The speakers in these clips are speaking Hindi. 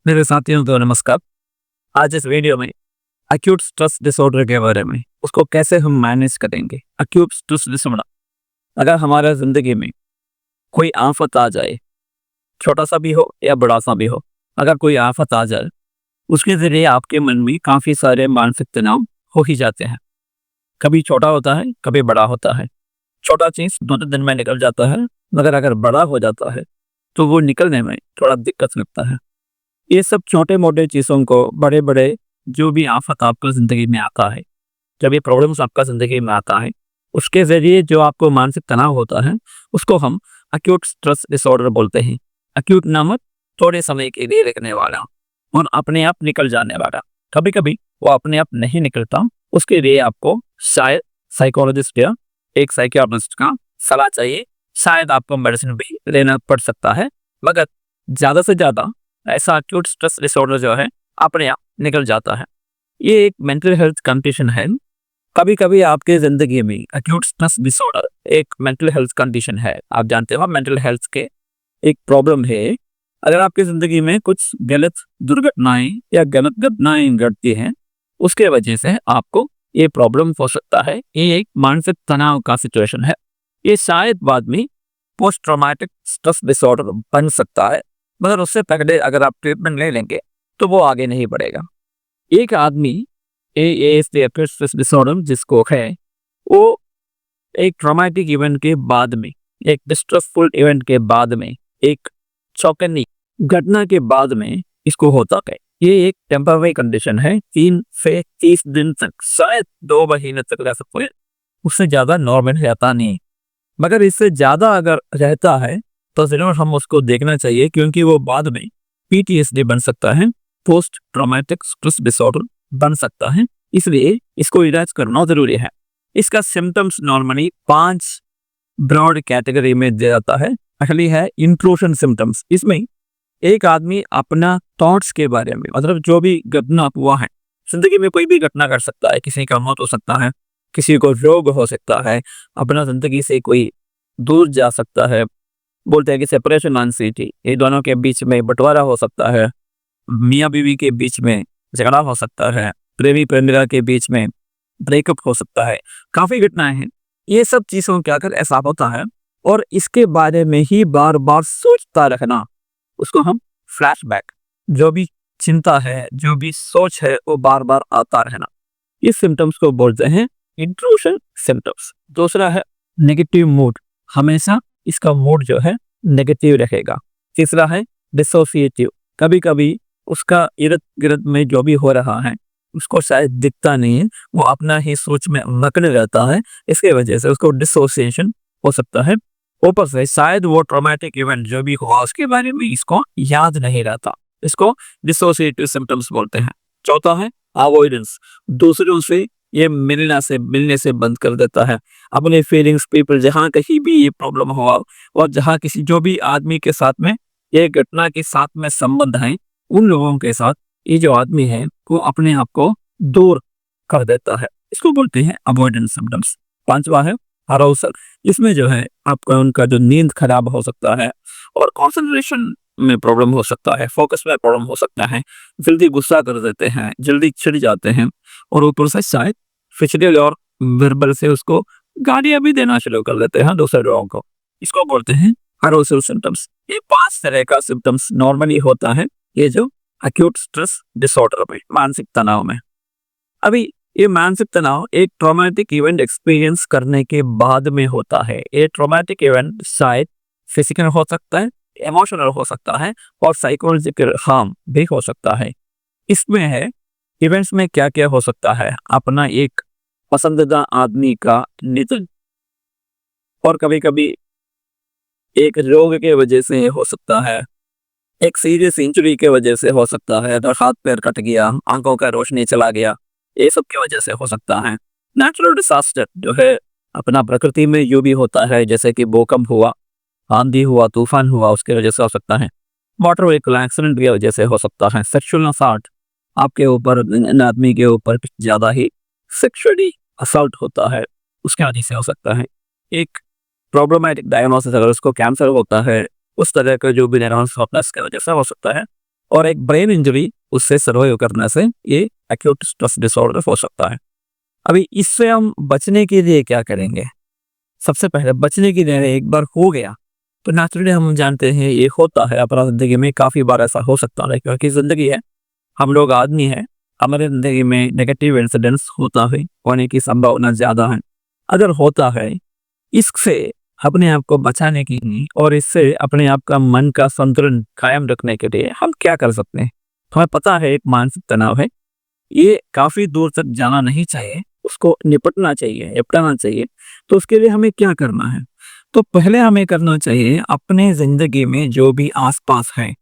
मेरे साथियों को नमस्कार। आज इस वीडियो में एक्यूट स्ट्रेस डिसऑर्डर के बारे में उसको कैसे हम मैनेज करेंगे। एक्यूट स्ट्रेस डिसऑर्डर अगर हमारा ज़िंदगी में कोई आफ़त आ जाए, छोटा-सा भी हो या बड़ा-सा भी हो, अगर कोई आफ़त आ जाए, उसके ज़रिए आपके मन में काफ़ी सारे मानसिक तनाव हो ही जाते हैं। कभी छोटा होता है, कभी बड़ा होता है। छोटा चीज़ 2-3 दिन में निकल जाता है, मगर अगर बड़ा हो जाता है, तो वो निकलने में थोड़ा दिक्कत लगता है। ये सब छोटे-मोटे चीज़ों को बड़े-बड़े जो भी आफ़त आपको ज़िंदगी में आता है, जब ये प्रॉब्लम्स आपका ज़िंदगी में आता है, उसके ज़रिए जो आपको मानसिक तनाव होता है, उसको हम एक्यूट स्ट्रेस डिसऑर्डर बोलते हैं। एक्यूट नामक थोड़े समय के लिए रहने वाला और अपने आप निकल जाने वाला। कभी-कभी वो अपने आप नहीं निकलता, उसके लिए आपको शायद साइकोलॉजिस्ट या एक साइकियाट्रिस्ट का सलाह चाहिए। शायद आपको मेडिसिन भी लेना पड़ सकता है, मगर ज़्यादा से ज़्यादा ऐसा एक्यूट स्ट्रेस डिसऑर्डर जो है अपने आप निकल जाता है। ये एक मेंटल हेल्थ कंडीशन है। कभी-कभी आपके ज़िंदगी में एक्यूट स्ट्रेस डिसऑर्डर एक मेंटल हेल्थ कंडीशन है। आप जानते हो मेंटल हेल्थ के एक प्रॉब्लम है। अगर आपकी ज़िंदगी में कुछ गलत दुर्घटनाएँ या गलत घटनाएँ घटती हैं, उसके वजह से आपको ये प्रॉब्लम हो सकता है। ये एक मानसिक तनाव का सिचुएशन है। ये शायद बाद में पोस्ट ट्रॉमेटिक स्ट्रेस डिसऑर्डर बन सकता है, मगर उससे पहले अगर आप ट्रीटमेंट ले लेंगे तो वो आगे नहीं बढ़ेगा। एक आदमी एएसडी एक्यूट स्ट्रेस डिसऑर्डर जिसको है, वो एक ट्रॉमेटिक इवेंट के बाद में, एक डिस्ट्रेसफुल इवेंट के बाद में, एक चौंकाने घटना के बाद में इसको होता है। ये एक टेम्पररी कंडीशन है। 3 से 30 दिन तक, शायद 2 महीने तक रह सकते हैं, उससे ज़्यादा नॉर्मल रहता नहीं। मगर इससे ज़्यादा अगर रहता है तो ज़रूर हम उसको देखना चाहिए, क्योंकि वो बाद में पीटीएसडी बन सकता है, पोस्ट ट्रॉमेटिक स्ट्रेस डिसऑर्डर बन सकता है। इसलिए इसको इलाज करना ज़रूरी है। इसका सिम्टम्स नॉर्मली 5 ब्रॉड कैटेगरी में दिया जाता है। पहली है इंट्रूशन सिम्टम्स। इसमें एक आदमी अपना थॉट्स के बारे में, मतलब जो भी घटना हुआ है, जिंदगी में कोई भी घटना कर सकता है, किसी का मौत हो सकता है, किसी को रोग हो सकता है, अपना जिंदगी से कोई दूर जा सकता है, बोलते हैं कि सेपरेशन एंग्जाइटी, ये दोनों के बीच में बंटवारा हो सकता है, मियाँ बीवी के बीच में झगड़ा हो सकता है, प्रेमी प्रेमिका के बीच में ब्रेकअप हो सकता है। काफी घटनाएं हैं। ये सब चीजों के अगर ऐसा होता है और इसके बारे में ही बार बार सोचता रहना, उसको हम फ्लैशबैक, जो भी चिंता है, जो भी सोच है, वो बार बार आता रहना, इस सिम्टम्स को बोलते हैं इंट्रूशन सिम्टम्स। दूसरा है नेगेटिव मूड। हमेशा इसका मूड जो है नेगेटिव रहेगा। तीसरा है डिसोसिएटिव। कभी कभी उसका इर्द गिर्द में जो भी हो रहा है उसको शायद दिखता नहीं है, वो अपना ही सोच में मगन रहता है, इसके वजह से उसको डिसोसिएशन हो सकता है। ऊपर से शायद वो ट्रॉमेटिक इवेंट जो भी हुआ उसके बारे में इसको याद नहीं रहता। इसको डिसोसिएटिव सिम्टम्स बोलते हैं। चौथा है अवॉइडेंस। दूसरों से ये मिलने से बंद कर देता है। अपने फीलिंग्स पीपल, जहाँ कहीं भी ये प्रॉब्लम हुआ और जहाँ किसी जो भी आदमी के साथ में ये घटना के साथ में संबंध है, उन लोगों के साथ ये जो आदमी है वो अपने आप को दूर कर देता है। इसको बोलते हैं अवॉइडेंस सिम्टम्स। पांचवा है अराउसल। इसमें जो है आपका उनका जो नींद खराब हो सकता है और कंसंट्रेशन में प्रॉब्लम हो सकता है, फोकस में प्रॉब्लम हो सकता है, जल्दी गुस्सा कर देते हैं, जल्दी चिढ़ जाते हैं और ऊपर से शायद फिजिकल और वर्बल से उसको गालियां भी देना शुरू कर देते हैं दूसरे लोगों को। इसको बोलते हैं अराउसल सिम्टम्स। ये 5 तरह का सिम्टम्स नॉर्मली होता है ये जो एक्यूट स्ट्रेस डिसऑर्डर में, मानसिक तनाव में। अभी ये मानसिक तनाव एक ट्रॉमेटिक इवेंट एक्सपीरियंस करने के बाद में होता है। ये ट्रॉमेटिक इवेंट शायद फिजिकल हो सकता है, इमोशनल हो सकता है और साइकोलॉजिकल हार्म भी हो सकता है। इसमें है इवेंट्स में क्या क्या हो सकता है, अपना एक पसंदीदा आदमी का निधन, और कभी कभी एक रोग के वजह से हो सकता है, एक सीरियस इंजरी के वजह से हो सकता है, अगर हाथ पैर कट गया, आंखों का रोशनी चला गया, ये सब की वजह से हो सकता है। नेचुरल डिसास्टर जो है अपना प्रकृति में यूं भी होता है, जैसे कि भूकंप हुआ, आंधी हुआ, तूफान हुआ, उसके वजह से हो सकता है। मोटर व्हीकल एक्सीडेंट की वजह से हो सकता है। सेक्सुअल असॉल्ट, आपके ऊपर आदमी के ऊपर कुछ ज्यादा ही सेक्सुअली असॉल्ट होता है, उसके वजह से हो सकता है। एक प्रॉब्लमेटिक डायग्नोसिस, अगर उसको कैंसर होता है, उस तरह का जो भी डायग्नोसिस होता है उसके वजह से हो सकता है। और एक ब्रेन इंजरी उससे सर्वाइव करने से ये एक्यूट स्ट्रेस डिसऑर्डर हो सकता है। अभी इससे हम बचने के लिए क्या करेंगे? सबसे पहले बचने के लिए एक बार हो गया तो नेचुरली हम जानते हैं ये होता है अपना ज़िंदगी में काफ़ी बार ऐसा हो सकता है, क्योंकि ज़िंदगी है, हम लोग आदमी हैं, हमारे ज़िंदगी में नेगेटिव इंसिडेंट्स होता है, होने की संभावना ज़्यादा है। अगर होता है, इससे अपने आप को बचाने की और इससे अपने आप का मन का संतुलन कायम रखने के लिए हम क्या कर सकते हैं? हमें पता है एक मानसिक तनाव है, ये काफ़ी दूर तक जाना नहीं चाहिए, उसको निपटना चाहिए, निपटाना चाहिए। तो उसके लिए हमें क्या करना है? तो पहले हमें करना चाहिए अपने ज़िंदगी में जो भी आस-पास है,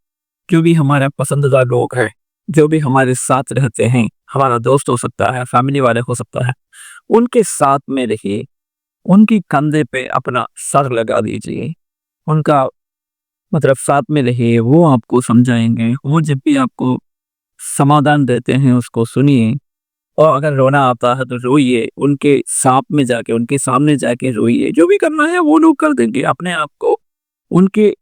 जो भी हमारा पसंदीदा लोग हैं, जो भी हमारे साथ रहते हैं, हमारा दोस्त हो सकता है, फैमिली वाले हो सकता है, उनके साथ में रहिए, उनकी कंधे पे अपना सर लगा दीजिए, उनका मतलब साथ में रहिए, वो आपको समझाएँगे, वो जब भी आपको समाधान देते हैं उसको सुनिए और अगर रोना आता है तो रोइए, उनके साथ में जाके, उनके सामने जाके रोइए, जो भी करना है वो लोग कर देंगे, अपने आप को उनके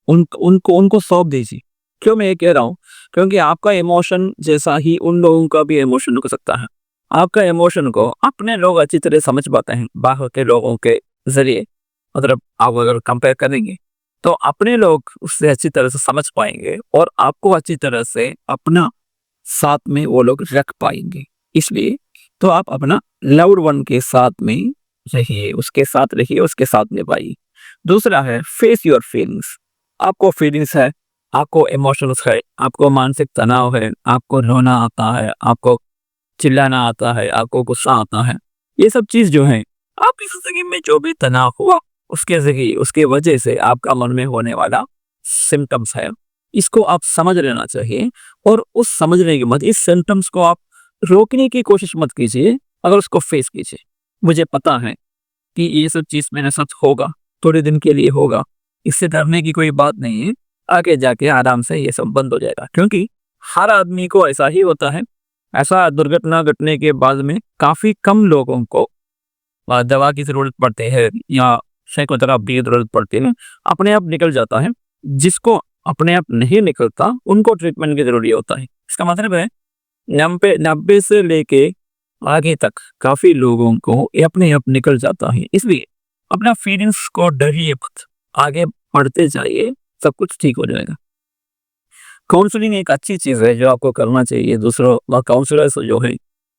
उनको उनको सौंप दीजिए। क्यों मैं ये कह रहा हूँ? क्योंकि आपका इमोशन जैसा ही उन लोगों का भी इमोशन हो सकता है। आपका इमोशन को अपने लोग अच्छी तरह समझ पाते हैं, बाहर के लोगों के ज़रिए मतलब आप अगर कंपेयर करेंगे, तो अपने लोग उससे अच्छी तरह से समझ पाएँगे और आपको अच्छी तरह से अपना साथ में वो लोग रख पाएँगे। इसलिए तो आप अपना लव्ड वन के साथ में रहिए, उसके साथ रहिए, उसके साथ निभाइए। दूसरा है फेस योर फीलिंग्स। आपको फीलिंग्स है, आपको इमोशंस है, आपको मानसिक तनाव है, आपको रोना आता है, आपको चिल्लाना आता है, आपको गुस्सा आता है। ये सब चीज़ जो है, आपकी ज़िंदगी में जो भी तनाव हुआ, उसके वजह से आपका मन में होने वाला सिम्पटम्स है। इसको आप समझ लेना चाहिए और उस समझने के बाद इस सिम्पटम्स को आप रोकने की कोशिश मत कीजिए, अगर उसको फेस कीजिए। मुझे पता है कि ये सब चीज़ मेरे साथ होगा, थोड़े दिन के लिए होगा, इससे डरने की कोई बात नहीं है। आगे जाके आराम से ये सब बंद हो जाएगा, क्योंकि हर आदमी को ऐसा ही होता है। ऐसा दुर्घटना घटने के बाद में काफ़ी कम लोगों को दवा की ज़रूरत पड़ती है या साइकोथेरेपी की ज़रूरत पड़ती है, अपने आप निकल जाता है। जिसको अपने आप नहीं निकलता, उनको ट्रीटमेंट की ज़रूरी होता है। इसका मतलब है 90 से लेके आगे तक काफ़ी लोगों को ये अपने आप निकल जाता है। इसलिए अपना फीलिंग्स को डरिए मत, आगे बढ़ते जाइए, सब कुछ ठीक हो जाएगा। काउंसलिंग एक अच्छी चीज़ है जो आपको करना चाहिए। दूसरों व काउंसलर्स जो है,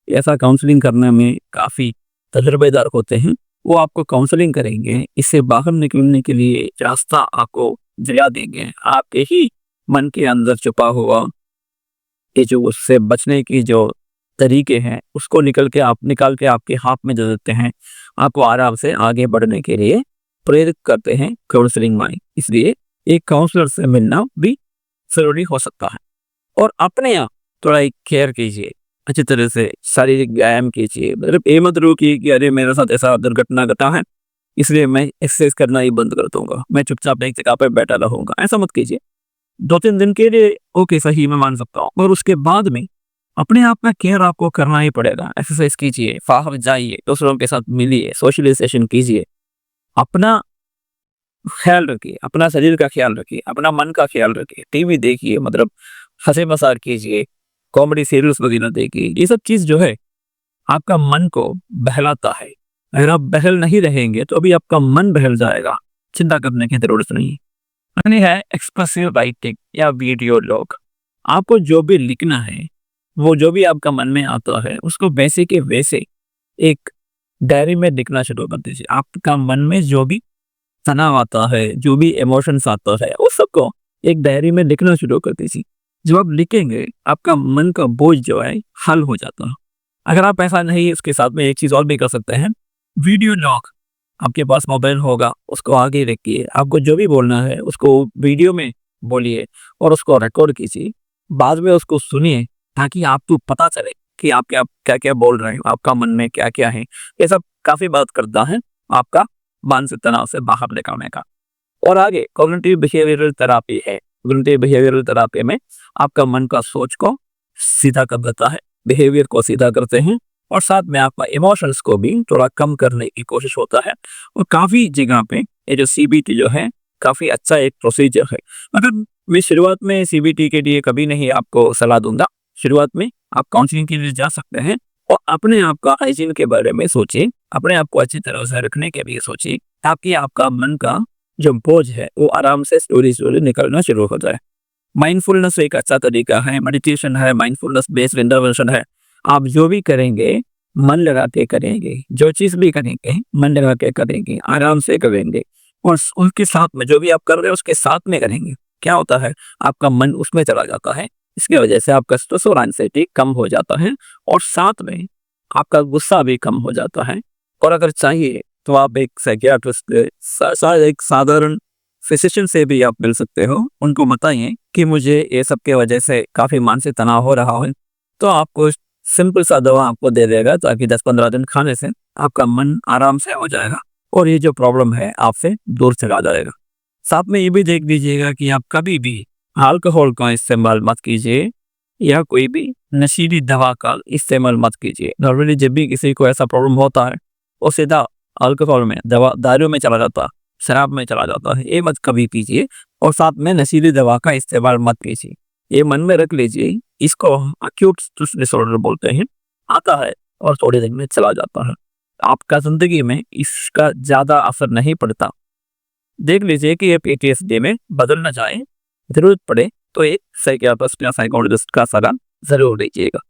ऐसा काउंसलिंग करने में काफ़ी तजुर्बेदार होते हैं। वो आपको काउंसलिंग करेंगे, इससे बाहर निकलने के लिए रास्ता आपको दिला देंगे। आपके ही मन के अंदर छुपा हुआ ये जो उससे बचने की जो तरीके हैं, उसको निकाल के आपके हाथ में दे देते हैं। आपको आराम से आगे बढ़ने के लिए प्रेरित करते हैं काउंसलिंग में। इसलिए एक काउंसलर से मिलना भी ज़रूरी हो सकता है। और अपने आप थोड़ा एक केयर कीजिए, अच्छी तरह से शारीरिक व्यायाम कीजिए। मतलब ये मत रोकिए कि अरे मेरे साथ ऐसा दुर्घटना घटा है, इसलिए मैं एक्सरसाइज करना ही बंद कर दूँगा, मैं चुपचाप एक जगह पे बैठा रहूँगा। ऐसा मत कीजिए। 2-3 दिन के लिए ओके सही मैं मान सकता हूँ, और उसके बाद में अपने आप का केयर आपको करना ही पड़ेगा। एक्सरसाइज कीजिए, बाहर जाइए, दूसरों के साथ मिलिए, सोशलाइजेशन कीजिए। अपना ख्याल रखिए, अपना शरीर का ख्याल रखिए, अपना मन का ख्याल रखिए। टीवी देखिए, मतलब हँसी-मज़ाक कीजिए, कॉमेडी सीरियल्स वगैरह देखिए। ये सब चीज़ जो है आपका मन को बहलाता है। अगर आप बहल नहीं रहेंगे तो अभी आपका मन बहल जाएगा, चिंता करने की ज़रूरत नहीं है। यानी है एक्सप्रेसिव राइटिंग या वीडियो लॉग। आपको जो भी लिखना है, वो जो भी आपका मन में आता है, उसको वैसे के वैसे एक डायरी में लिखना शुरू कर दीजिए। आपका मन में जो भी तनाव आता है, जो भी इमोशंस आता है, उस सबको एक डायरी में लिखना शुरू कर दीजिए। जब आप लिखेंगे, आपका मन का बोझ जो है हल हो जाता है। अगर आप ऐसा नहीं, उसके साथ में एक चीज़ और भी कर सकते हैं, वीडियो लॉग। आपके पास मोबाइल होगा, उसको आगे रखिए, आपको जो भी बोलना है उसको वीडियो में बोलिए और उसको रिकॉर्ड कीजिए। बाद में उसको सुनिए, ताकि आपको पता चले कि आप क्या-क्या बोल रहे हैं, आपका मन में क्या-क्या है। ये सब काफ़ी मदद करता है आपका मानसिक तनाव से बाहर निकलने का। और आगे कॉग्निटिव बिहेवियरल थेरेपी है। कॉग्निटिव बिहेवियरल थेरेपी में आपका मन का सोच को सीधा कर देता है, बिहेवियर को सीधा करते हैं और साथ में आपका इमोशंस को भी थोड़ा कम करने की कोशिश होता है। और काफ़ी जगह पे ये जो सीबीटी जो है, काफ़ी अच्छा एक प्रोसीजर है। अगर मैं शुरुआत में सीबीटी के लिए कभी नहीं आपको सलाह दूंगा। शुरुआत में आप काउंसलिंग के लिए जा सकते हैं और अपने आप का हाइजीन के बारे में सोचिए, अपने आप को अच्छी तरह से रखने के लिए सोचिए, ताकि आपका मन का जो बोझ है वो आराम से स्लोली निकलना शुरू हो जाए। माइंडफुलनेस एक अच्छा तरीका है, मेडिटेशन है, माइंडफुलनेस बेस्ड इंटरवेंशन है। आप जो भी करेंगे मन लगा के करेंगे, जो चीज़ भी करेंगे मन लगा के करेंगे, आराम से करेंगे और उसके साथ में जो भी आप कर रहे हो उसके साथ में करेंगे। क्या होता है, आपका मन उसमें चला जाता है, इसकी वजह से आपका स्ट्रेस और एंग्जायटी कम हो जाता है और साथ में आपका गुस्सा भी कम हो जाता है। और अगर चाहिए तो आप एक साइकियाट्रिस्ट एक साधारण फिजिशियन से भी आप मिल सकते हो। उनको बताइए कि मुझे ये सब के वजह से काफ़ी मानसिक तनाव हो रहा है, तो आपको सिंपल सा दवा आपको दे देगा, ताकि 10-15 दिन खाने से आपका मन आराम से हो जाएगा और ये जो प्रॉब्लम है आपसे दूर चला जाएगा। साथ में ये भी देख लीजिएगा कि आप कभी भी अल्कोहल का इस्तेमाल मत कीजिए या कोई भी नशीली दवा का इस्तेमाल मत कीजिए। नॉर्मली जब भी किसी को ऐसा प्रॉब्लम होता है वो सीधा अल्कोहल में, दारू में चला जाता है, शराब में चला जाता है। ये मत कभी कीजिए और साथ में नशीली दवा का इस्तेमाल मत कीजिए। ये मन में रख लीजिए, इसको हम अक्यूट स्ट्रेस डिसऑर्डर बोलते हैं। आता है और थोड़ी देर में चला जाता है। आपका जिंदगी में इसका ज्यादा असर नहीं पड़ता। देख लीजिए कि ये पीटीएसडी में बदल न जाए, जरूरत पड़े तो एक साइकियाट्रिस्ट या साइकोलॉजिस्ट का सलाह जरूर लीजिएगा।